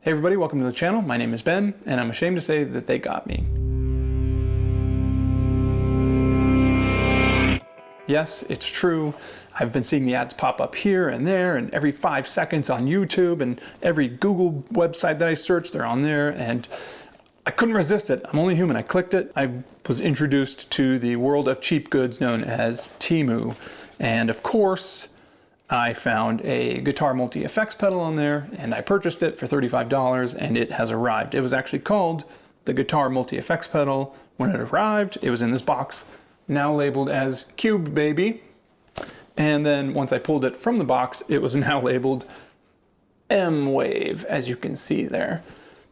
Hey everybody, welcome to the channel. My name is Ben, and I'm ashamed to say that they got me. Yes, it's true. I've been seeing the ads pop up here and there, and every 5 seconds on YouTube, and every Google website that I search, they're on there, and I couldn't resist it. I'm only human. I clicked it. I was introduced to the world of cheap goods known as Temu, and of course, I found a guitar multi effects pedal on there, and I purchased it for $35, and it has arrived. It was actually called the Guitar Multi Effects Pedal. When it arrived, it was in this box, now labeled as CubeBaby. And then once I pulled it from the box, it was now labeled M-Vave, as you can see there.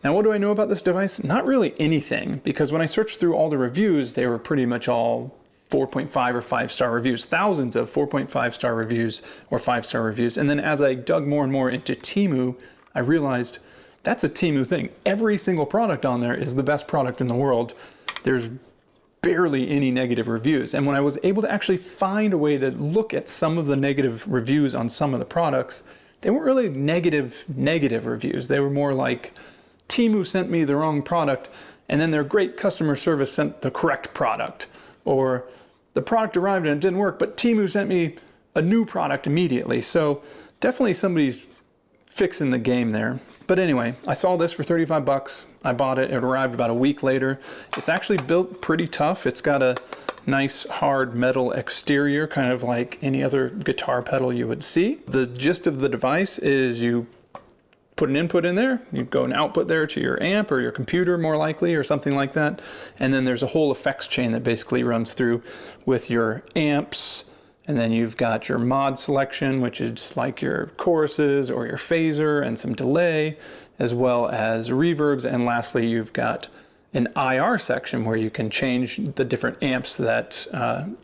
Now, what do I know about this device? Not really anything, because when I searched through all the reviews, they were pretty much all 4.5 or 5-star reviews, thousands of 4.5-star reviews or 5-star reviews. And then as I dug more and more into Temu, I realized that's a Temu thing. Every single product on there is the best product in the world. There's barely any negative reviews. And when I was able to actually find a way to look at some of the negative reviews on some of the products, they weren't really negative reviews. They were more like, Temu sent me the wrong product, and then their great customer service sent the correct product. Or the product arrived and it didn't work, but Temu sent me a new product immediately. So definitely somebody's fixing the game there. But anyway, I saw this for 35 bucks. I bought it. It arrived about a week later. It's actually built pretty tough. It's got a nice hard metal exterior, kind of like any other guitar pedal you would see. The gist of the device is you put an input in there, you go an output there to your amp or your computer more likely, or something like that. And then there's a whole effects chain that basically runs through with your amps. And then you've got your mod selection, which is like your choruses or your phaser and some delay, as well as reverbs. And lastly, you've got an IR section where you can change the different amps that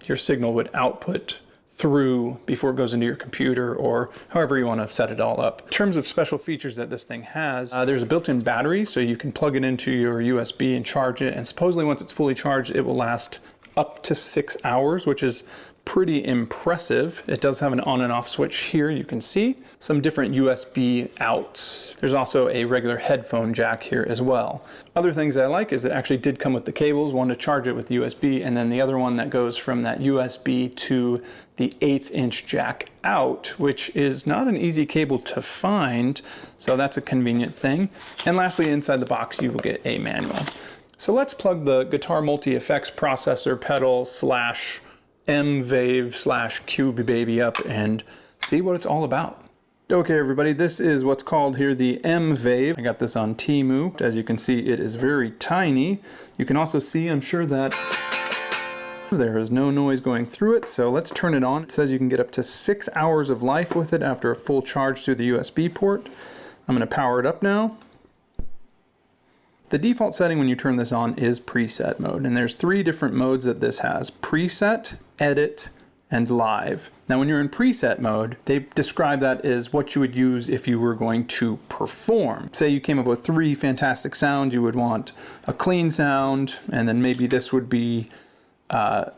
your signal would output through before it goes into your computer, or however you want to set it all up. In terms of special features that this thing has, there's a built-in battery, so you can plug it into your USB and charge it, and supposedly once it's fully charged, it will last up to 6 hours, which is pretty impressive. It does have an on and off switch here, you can see. Some different USB outs. There's also a regular headphone jack here as well. Other things I like is it actually did come with the cables, one to charge it with USB, and then the other one that goes from that USB to the 1/8" jack out, which is not an easy cable to find, so that's a convenient thing. And lastly, inside the box, you will get a manual. So let's plug the Guitar Multi Effects Processor pedal / M-Vave / CubeBaby up and see what it's all about. Okay everybody, this is what's called here the M-Vave. I got this on Temu. As you can see, it is very tiny. You can also see, I'm sure, that there is no noise going through it, so let's turn it on. It says you can get up to 6 hours of life with it after a full charge through the USB port. I'm going to power it up now. The default setting when you turn this on is preset mode, and there's 3 different modes that this has: preset, edit, and live. Now when you're in preset mode, they describe that as what you would use if you were going to perform. Say you came up with 3 fantastic sounds, you would want a clean sound, and then maybe this would be a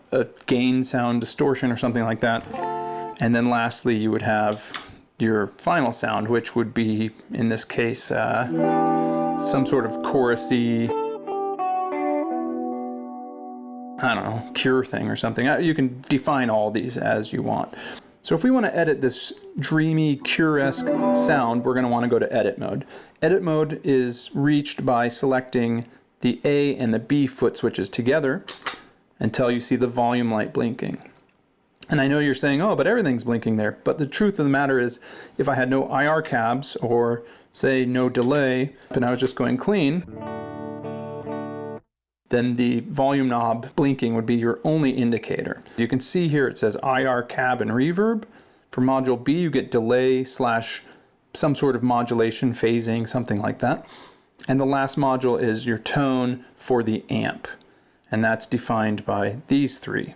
gain sound distortion or something like that. And then lastly, you would have your final sound, which would be, in this case, some sort of chorusy, I don't know, Cure thing or something. You can define all these as you want. So if we want to edit this dreamy, Cure-esque sound, we're going to want to go to edit mode. Edit mode is reached by selecting the A and the B foot switches together until you see the volume light blinking. And I know you're saying, oh, but everything's blinking there. But the truth of the matter is, if I had no IR cabs or say no delay, and I was just going clean, then the volume knob blinking would be your only indicator. You can see here it says IR cab and reverb. For module B, you get delay / some sort of modulation, phasing, something like that. And the last module is your tone for the amp. And that's defined by these 3.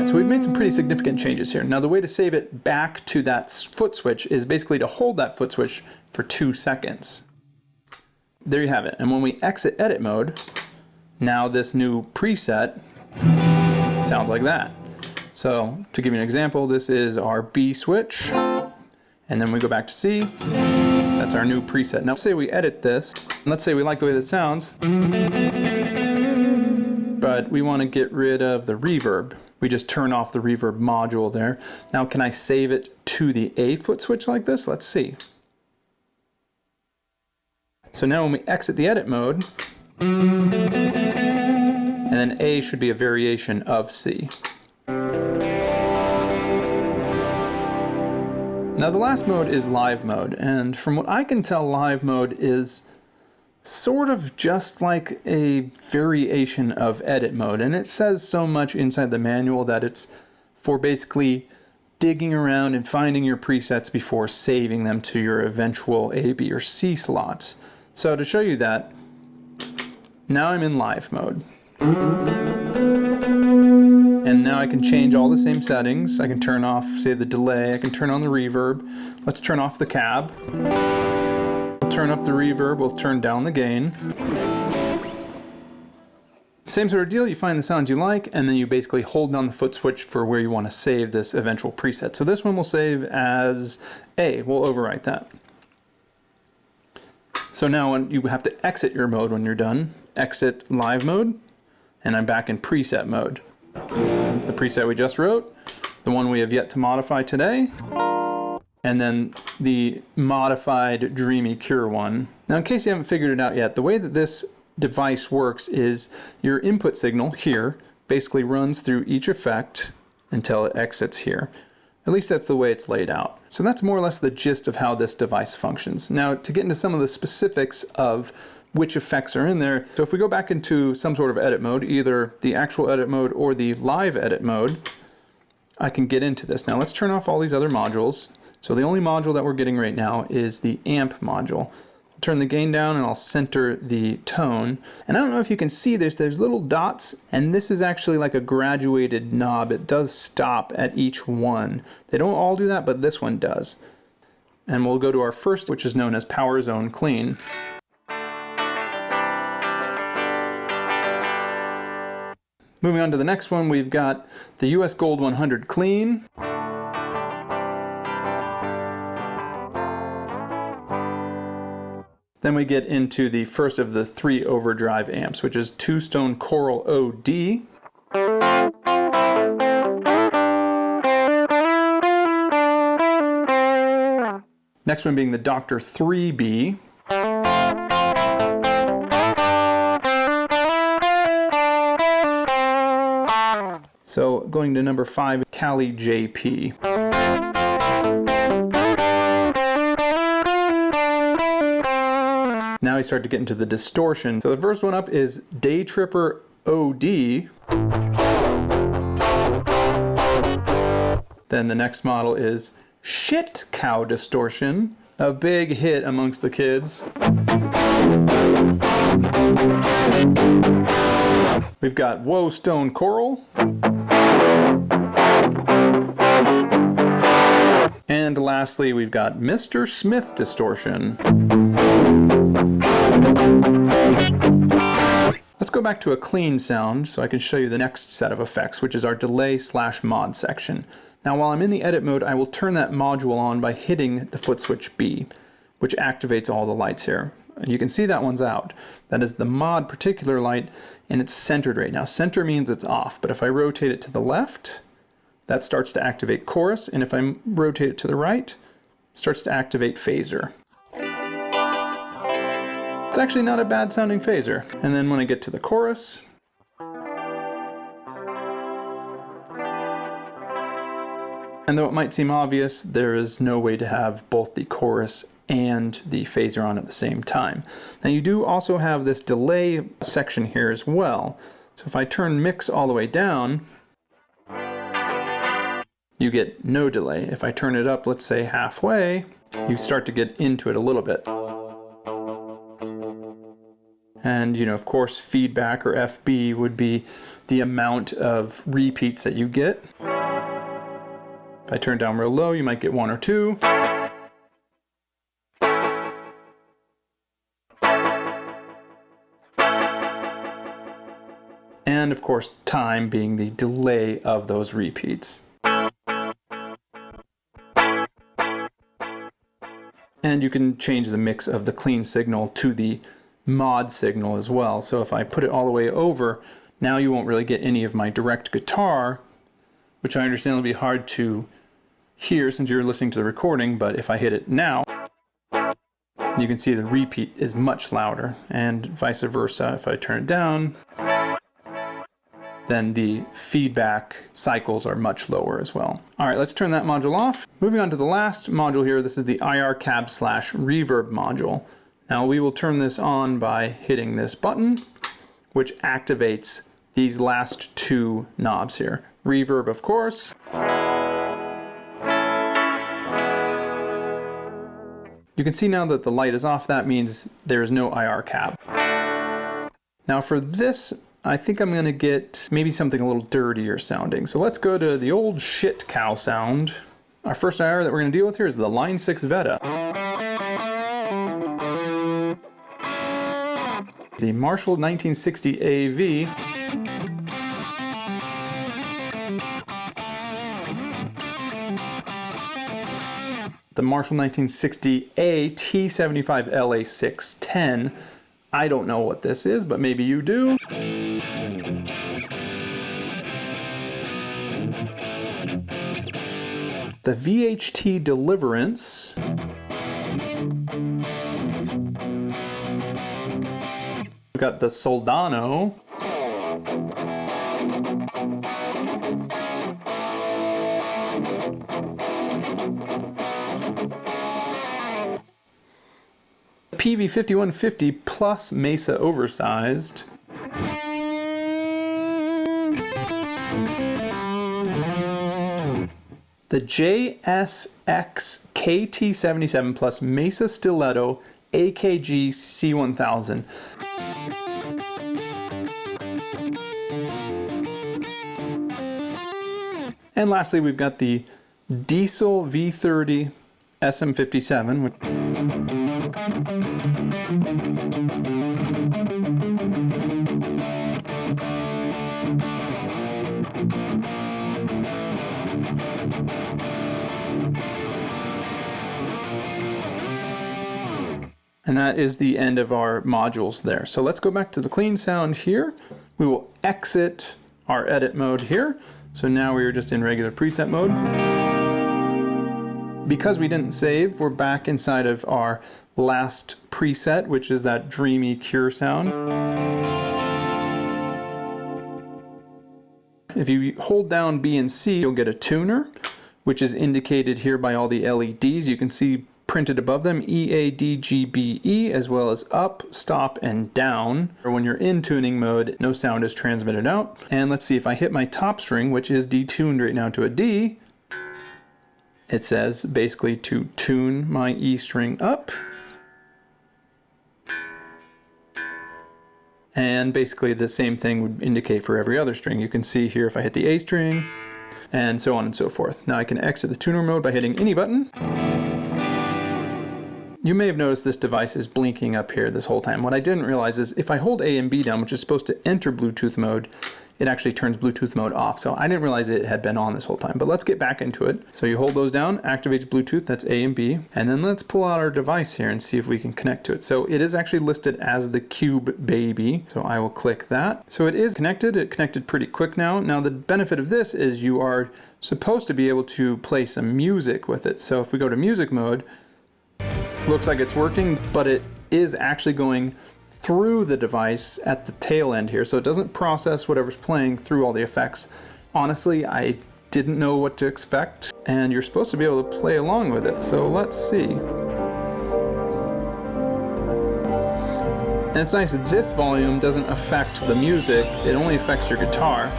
So we've made some pretty significant changes here. Now the way to save it back to that foot switch is basically to hold that foot switch for 2 seconds. There you have it. And when we exit edit mode, now this new preset sounds like that. So to give you an example, this is our B switch, and then we go back to C. That's our new preset. Now let's say we edit this. Let's say we like the way this sounds, but we want to get rid of the reverb. We just turn off the reverb module there. Now can I save it to the A foot switch like this? Let's see. So now when we exit the edit mode, and then A should be a variation of C. Now the last mode is live mode, and from what I can tell, live mode is sort of just like a variation of edit mode, and it says so much inside the manual that it's for basically digging around and finding your presets before saving them to your eventual A, B, or C slots. So to show you that, now I'm in live mode. And now I can change all the same settings. I can turn off, say, the delay. I can turn on the reverb. Let's turn off the cab. We'll turn up the reverb. We'll turn down the gain. Same sort of deal. You find the sounds you like, and then you basically hold down the foot switch for where you want to save this eventual preset. So this one will save as A. We'll overwrite that. So now when you have to exit your mode when you're done, exit live mode, and I'm back in preset mode. The preset we just wrote, the one we have yet to modify today, and then the modified Dreamy Cure one. Now in case you haven't figured it out yet, the way that this device works is your input signal here basically runs through each effect until it exits here. At least that's the way it's laid out. So that's more or less the gist of how this device functions. Now to get into some of the specifics of which effects are in there, so if we go back into some sort of edit mode, either the actual edit mode or the live edit mode, I can get into this. Now let's turn off all these other modules. So the only module that we're getting right now is the amp module. I'll turn the gain down and I'll center the tone. And I don't know if you can see this, there's little dots, and this is actually like a graduated knob. It does stop at each one. They don't all do that, but this one does. And we'll go to our first, which is known as Power Zone Clean. Moving on to the next one, we've got the US Gold 100 Clean. Then we get into the first of the 3 overdrive amps, which is Two Stone Coral OD. Next one being the Dr. 3B. So going to number 5, Cali JP. Now we start to get into the distortion. So the first one up is Day Tripper OD. Then the next model is Shit Cow Distortion, a big hit amongst the kids. We've got Whoa Stone Coral. And lastly, we've got Mr. Smith Distortion. Let's go back to a clean sound so I can show you the next set of effects, which is our delay/mod section. Now while I'm in the edit mode, I will turn that module on by hitting the foot switch B, which activates all the lights here. And you can see that one's out. That is the mod particular light, and it's centered right now. Center means it's off, but if I rotate it to the left, that starts to activate chorus, and if I rotate it to the right, it starts to activate phaser. It's actually not a bad sounding phaser. And then when I get to the chorus, and though it might seem obvious, there is no way to have both the chorus and the phaser on at the same time. Now you do also have this delay section here as well. So if I turn mix all the way down, you get no delay. If I turn it up, let's say halfway, you start to get into it a little bit. And of course, feedback, or FB, would be the amount of repeats that you get. I turn it down real low, you might get 1 or 2. And of course, time being the delay of those repeats. And you can change the mix of the clean signal to the mod signal as well. So if I put it all the way over, now you won't really get any of my direct guitar, which I understand will be hard to hear since you're listening to the recording, but if I hit it now, you can see the repeat is much louder, and vice versa. If I turn it down, then the feedback cycles are much lower as well. All right, let's turn that module off. Moving on to the last module here, this is the IR-cab/reverb module. Now we will turn this on by hitting this button, which activates these last 2 knobs here. Reverb, of course. You can see now that the light is off, that means there is no IR cab. Now for this, I think I'm gonna get maybe something a little dirtier sounding. So let's go to the old shit cow sound. Our first IR that we're gonna deal with here is the Line 6 Veta. The Marshall 1960 AV. The Marshall 1960A T75 LA610. I don't know what this is, but maybe you do. The VHT Deliverance. We've got the Soldano. PV5150 plus Mesa Oversized. The JSX KT77 plus Mesa Stiletto AKG C1000. And lastly, we've got the Diesel V30 SM57. And that is the end of our modules there. So let's go back to the clean sound here. We will exit our edit mode here. So now we are just in regular preset mode. Because we didn't save, we're back inside of our last preset, which is that dreamy Cure sound. If you hold down B and C, you'll get a tuner, which is indicated here by all the LEDs. You can see printed above them E, A, D, G, B, E, as well as up, stop, and down. Or when you're in tuning mode, no sound is transmitted out. And let's see, if I hit my top string, which is detuned right now to a D, it says basically to tune my E string up. And basically the same thing would indicate for every other string. You can see here if I hit the A string, and so on and so forth. Now I can exit the tuner mode by hitting any button. You may have noticed this device is blinking up here this whole time. What I didn't realize is if I hold A and B down, which is supposed to enter Bluetooth mode, it actually turns Bluetooth mode off. So I didn't realize it had been on this whole time, but let's get back into it. So you hold those down, activates Bluetooth, that's A and B. And then let's pull out our device here and see if we can connect to it. So it is actually listed as the CubeBaby. So I will click that. So it is connected, it connected pretty quick now. Now the benefit of this is you are supposed to be able to play some music with it. So if we go to music mode, looks like it's working, but it is actually going through the device at the tail end here, so it doesn't process whatever's playing through all the effects. Honestly, I didn't know what to expect, and you're supposed to be able to play along with it, so let's see. And it's nice that this volume doesn't affect the music, it only affects your guitar.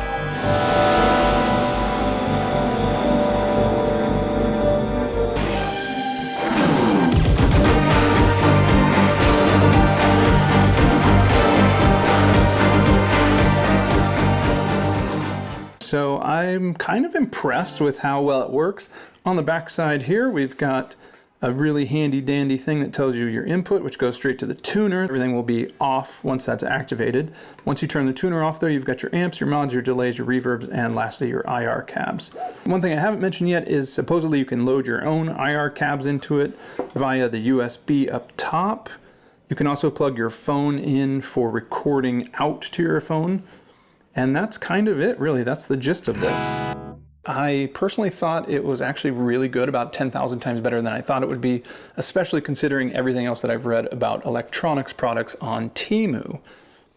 So I I'm kind of impressed with how well it works. On the back side here, we've got a really handy dandy thing that tells you your input, which goes straight to the tuner. Everything will be off once that's activated. Once you turn the tuner off there, you've got your amps, your mods, your delays, your reverbs, and lastly your IR cabs. One thing I haven't mentioned yet is supposedly you can load your own IR cabs into it via the USB up top. You can also plug your phone in for recording out to your phone. And that's kind of it, really. That's the gist of this. I personally thought it was actually really good, about 10,000 times better than I thought it would be, especially considering everything else that I've read about electronics products on Temu.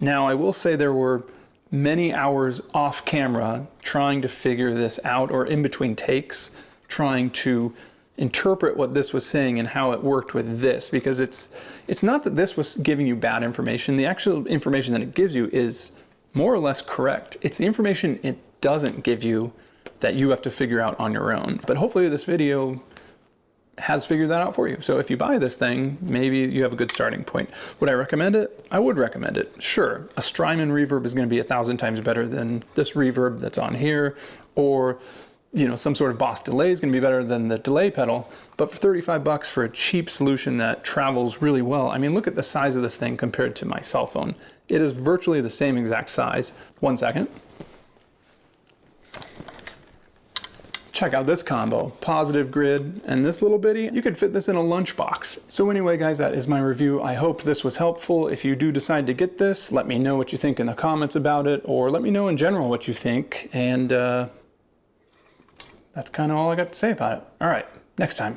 Now, I will say there were many hours off camera trying to figure this out, or in between takes, trying to interpret what this was saying and how it worked with this, because it's not that this was giving you bad information. The actual information that it gives you is more or less correct. It's the information it doesn't give you that you have to figure out on your own. But hopefully this video has figured that out for you. So if you buy this thing, maybe you have a good starting point. Would I recommend it? I would recommend it. Sure, a Strymon reverb is going to be 1,000 times better than this reverb that's on here, or some sort of Boss delay is going to be better than the delay pedal. But for 35 bucks for a cheap solution that travels really well, I mean, look at the size of this thing compared to my cell phone. It is virtually the same exact size. 1 second. Check out this combo, positive grid and this little bitty. You could fit this in a lunchbox. So anyway, guys, that is my review. I hope this was helpful. If you do decide to get this, let me know what you think in the comments about it, or let me know in general what you think. And that's kind of all I got to say about it. All right, next time.